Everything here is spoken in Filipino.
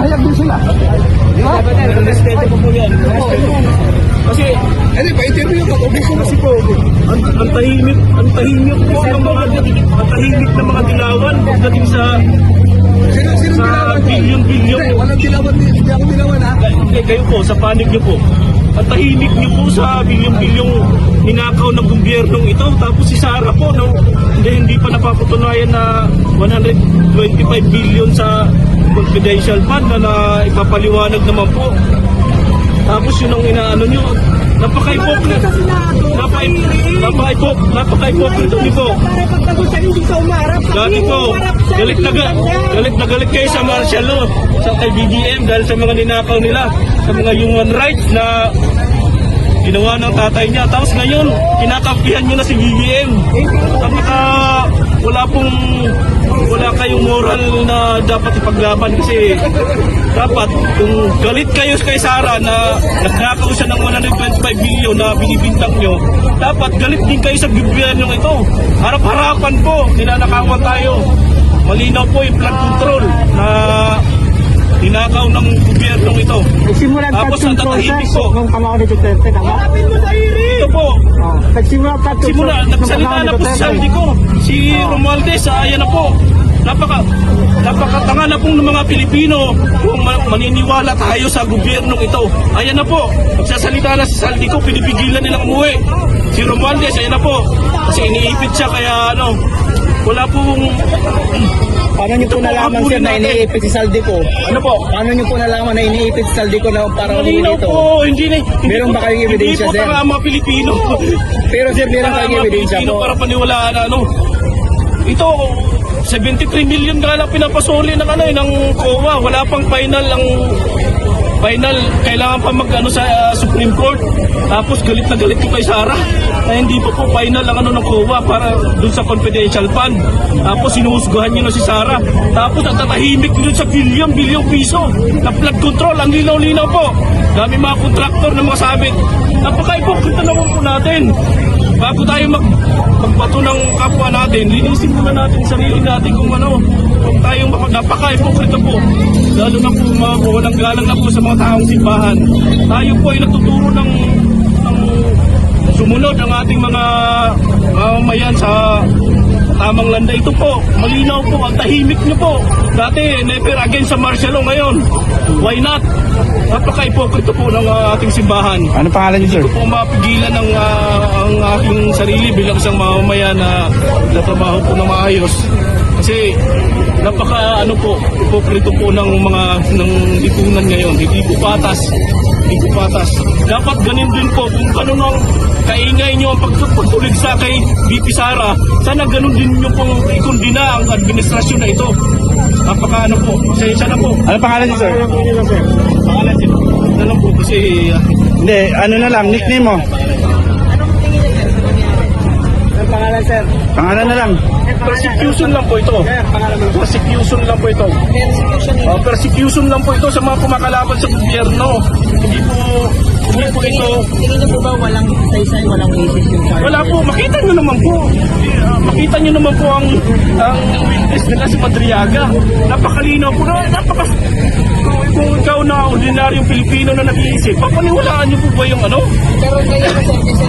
Pahayag din sila. Respeto ko po yan. Kasi, pa-interview ka, gusto mo si Pogo. ang tahimik po ng mga dilawan pagdating sa Sino bilyon-bilyon. Walang dilawan, hindi ako dilawan ha. Hindi, kayo po, sa panig niyo po. Ang tahimik niyo po sa bilyon-bilyong ninakaw ng gobyernong ito. Tapos si Sara po, no, hindi pa napapatunayan na 125 billion sa confidential fund na ipapaliwanag naman po. Tapos yun ang inaano nyo. Napaka-hypocrite. Napaka-hypocrite nito. Lagi po, galit na galit kayo sa martial law, sa kay BBM dahil sa mga ninakaw nila, sa mga human rights na ginawa ng tatay niya. Tapos ngayon, kinakampihan nyo na si BBM. Wala kayong moral na dapat ipaglaban kasi dapat kung galit kayo kay Sara na nagnakaw siya ng 125 billion na binibintang nyo, dapat galit din kayo sa gobyerno ito. Harap-harapan po, ninanakawan tayo. Malinaw po yung flood control na ninakaw ng gobyernong ito. Nagsimula Tapos ang natatahimik po. nung kamao ni Duterte, tama? Ito po, Nagsimula nagsalita na po si Saldi ko. Si Romualdez, ayan na po. Napakatanga na pong ng mga Pilipino kung maniniwala tayo sa gobyernong ito. Ayan na po, magsasalita na si Saldi ko, pinipigilan nilang umuwi. Si Romualdez, ayan na po. Kasi iniipit siya kaya wala pong... Paano niyo po nalaman sir na iniipit si Saldi ko? Ano po? Paano niyo po nalaman na iniipit si Saldi ko na para umuwi Malinaw dito? po, hindi Meron ba kayong ebidensya, Hindi sir? po tanga mga Pilipino. Pero sir, meron kayong ebidensya po. Para paniwalaan na ito, 73 million nga lang pinapasuli ng COA. Wala pang final kailangan pa sa Supreme Court. Tapos galit na galit ko kay Sara na hindi pa po final ang ng COA para dun sa confidential fund. Tapos sinuhusgahan niyo na si Sara. Tapos ang tatahimik niyo sa bilyon piso na flood control. Ang linaw-linaw po. Dami mga kontraktor na mga sabit. Napaka-hypocrite naman po natin. Bago tayo magbato ng kapwa natin, linisin muna natin sarili natin kung tayong napaka-hypocrite po. Lalo na po walang galang na po sa mga taong simbahan. Tayo po ay nagtuturo ng sumunod ang ating mga mamamayan sa tamang landa. Ito po, malinaw po, ang tahimik niyo po. Dati, never again sa martial law, ngayon. Why not? Napaka-hypocrite po ng ating simbahan. Ano pangalan niyo sir? Hindi ko po mapigilan ang aking sarili bilang isang mamamayan na nagtatrabaho po ng maayos. Kasi hypocrite po ng mga lipunan ngayon. Hindi po patas. Dapat ganun din po kung ganun ang kaingay nyo ang pagtulig sa kay BP Sara, sana ganun din nyo pong ikundina ang administrasyon na ito. Pasensya na po. Ano pangalan niyo sir? Pangalan din. Ano lang po kasi Hindi, ano na lang, nickname mo? Ano pangalan sir? Pangalan na lang. persecution lang po ito. Persecution lang po ito. Persecution lang po ito sa mga kumakalaban sa gobyerno. Hindi po ito. Tingin niyo po ba walang saysay, walang isis yung charge? Wala po, makita nyo naman po. Makita nyo naman po ang witness nila si Madriaga. Napakalinaw po na, kung ikaw na ordinaryong Pilipino na nag-iisip, papaniwalaan nyo po ba yung Pero kayo, sir, kasi